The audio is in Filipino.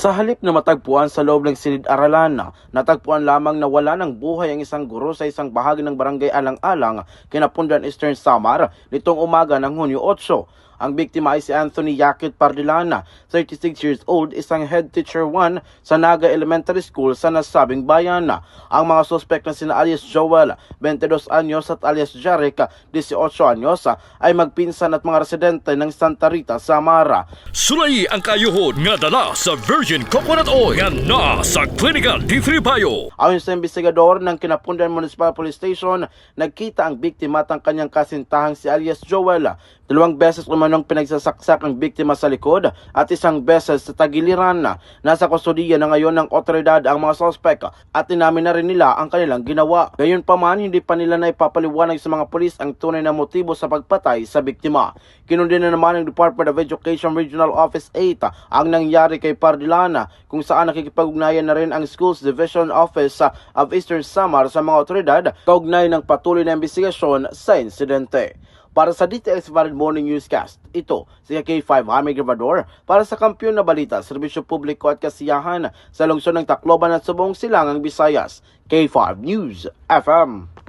Sa halip na matagpuan sa loob ng silid-aralan, natagpuan lamang na wala ng buhay ang isang guro sa isang bahagi ng barangay Alang-Alang, Kinapundan, Eastern Samar, nitong umaga ng Hunyo 8. Ang biktima ay si Anthony Yakit Pardilana, 36 years old, isang head teacher 1 sa Naga Elementary School sa nasabing bayan. Ang mga suspect na sina alias Joel, 22 anyos at alias Jarek, 18 anyos, ay magpinsan at mga residente ng Santa Rita, Samar. Sulay ang kayuhod nga dala sa Virgin Coconut Oil nga na sa Klinika D3 Bio. Ayon sa investigador ng Kinapundan Municipal Police Station, nagkita ang biktima at ang kanyang kasintahang si alias Joel. 2 beses umanong pinagsasaksak ang biktima sa likod at 1 beses sa tagiliran. Nasa kustodiya na ngayon ng otoridad ang mga suspect at inamin na rin nila ang kanilang ginawa. Gayunpaman, hindi pa nila na ipapaliwanag sa mga pulis ang tunay na motibo sa pagpatay sa biktima. Kinundi na naman ng Department of Education Regional Office 8 ang nangyari kay Pardilana, kung saan nakikipag-ugnayan na rin ang Schools Division Office of Eastern Samar sa mga otoridad kaugnay ng patuloy na investigasyon sa insidente. Para sa DTX Valid Morning Newscast, ito si K5 Jaime Grabador para sa Kampiyon na Balita, Serbisyo Publiko at Kasiyahan sa lungsod ng Tacloban at sa buong Silangang Visayas. K5 News FM.